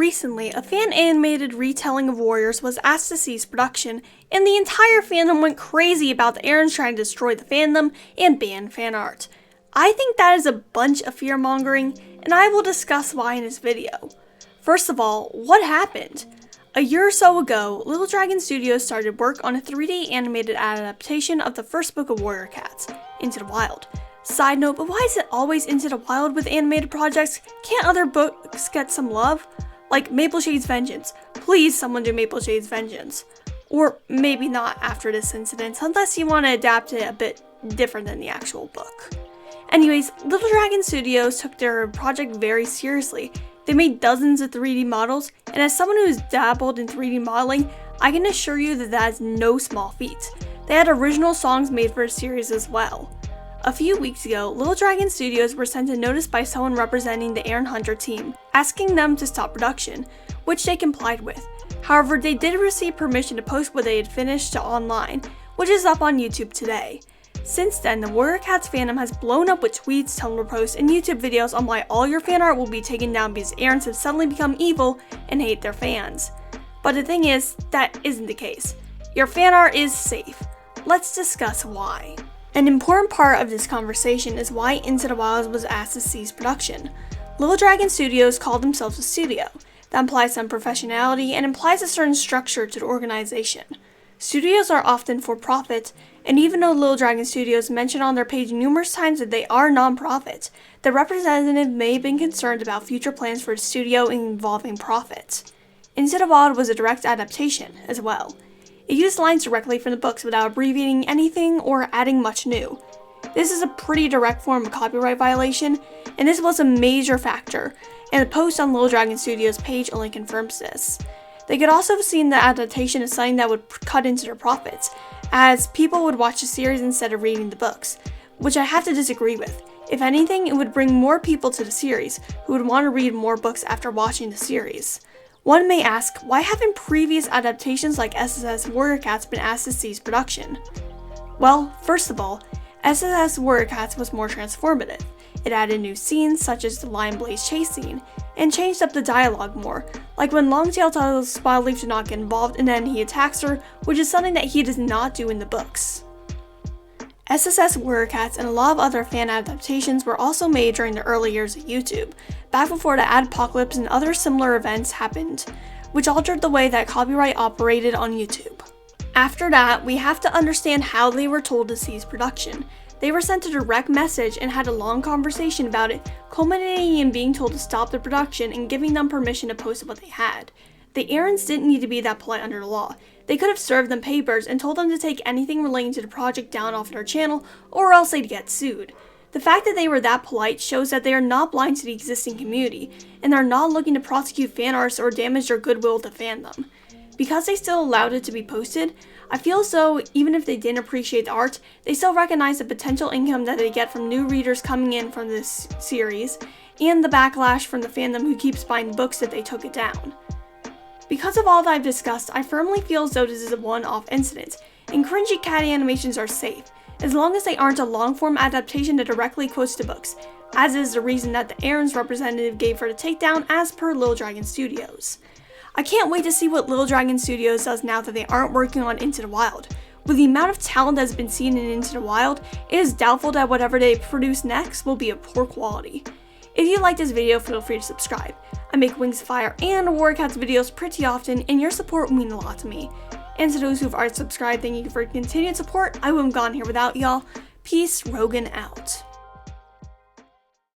Recently, a fan-animated retelling of Warriors was asked to cease production, and the entire fandom went crazy about the Aaron's trying to destroy the fandom and ban fan art. I think that is a bunch of fear-mongering, and I will discuss why in this video. First of all, what happened? A year or so ago, Little Dragon Studios started work on a 3D animated adaptation of the first book of Warrior Cats, Into the Wild. Side note, but why is it always Into the Wild with animated projects? Can't other books get some love? Like Maple Shade's Vengeance. Please someone do Maple Shade's Vengeance. Or maybe not after this incident, unless you want to adapt it a bit different than the actual book. Anyways, Little Dragon Studios took their project very seriously. They made dozens of 3D models, and as someone who's dabbled in 3D modeling, I can assure you that that is no small feat. They had original songs made for the series as well. A few weeks ago, Little Dragon Studios were sent a notice by someone representing the Aaron Hunter team, asking them to stop production, which they complied with. However, they did receive permission to post what they had finished to online, which is up on YouTube today. Since then, the Warrior Cats fandom has blown up with tweets, Tumblr posts, and YouTube videos on why all your fan art will be taken down because Aarons have suddenly become evil and hate their fans. But the thing is, that isn't the case. Your fan art is safe. Let's discuss why. An important part of this conversation is why Into the Wild was asked to cease production. Little Dragon Studios called themselves a studio. That implies some professionality and implies a certain structure to the organization. Studios are often for profit, and even though Little Dragon Studios mentioned on their page numerous times that they are non-profit, the representative may have been concerned about future plans for the studio involving profit. Into the Wild was a direct adaptation as well. It used lines directly from the books without abbreviating anything or adding much new. This is a pretty direct form of copyright violation, and this was a major factor, and the post on Little Dragon Studios' page only confirms this. They could also have seen the adaptation as something that would cut into their profits, as people would watch the series instead of reading the books, which I have to disagree with. If anything, it would bring more people to the series, who would want to read more books after watching the series. One may ask, why haven't previous adaptations like SSS Warrior Cats been asked to cease production? Well, first of all, SSS Warrior Cats was more transformative. It added new scenes such as the Lion Blaze chase scene, and changed up the dialogue more, like when Longtail tells Spotleaf to not get involved and then he attacks her, which is something that he does not do in the books. SSS Warrior Cats and a lot of other fan adaptations were also made during the early years of YouTube, back before the Adpocalypse and other similar events happened, which altered the way that copyright operated on YouTube. After that, we have to understand how they were told to cease production. They were sent a direct message and had a long conversation about it, culminating in being told to stop the production and giving them permission to post what they had. The Aarons didn't need to be that polite under the law. They could have served them papers and told them to take anything relating to the project down off their channel, or else they'd get sued. The fact that they were that polite shows that they are not blind to the existing community, and are not looking to prosecute fan artists or damage their goodwill to fandom. Because they still allowed it to be posted, I feel as though even if they didn't appreciate the art, they still recognize the potential income that they get from new readers coming in from this series, and the backlash from the fandom who keeps buying books that they took it down. Because of all that I've discussed, I firmly feel as though this is a one-off incident, and cringy cat animations are safe, as long as they aren't a long-form adaptation that directly quotes the books, as is the reason that the Aaron's representative gave for the takedown as per Little Dragon Studios. I can't wait to see what Little Dragon Studios does now that they aren't working on Into the Wild. With the amount of talent that has been seen in Into the Wild, it is doubtful that whatever they produce next will be of poor quality. If you like this video, feel free to subscribe. I make Wings of Fire and Warrior Cats videos pretty often, and your support will mean a lot to me. And to those who've already subscribed, thank you for your continued support. I wouldn't have gone here without y'all. Peace, Rogan out.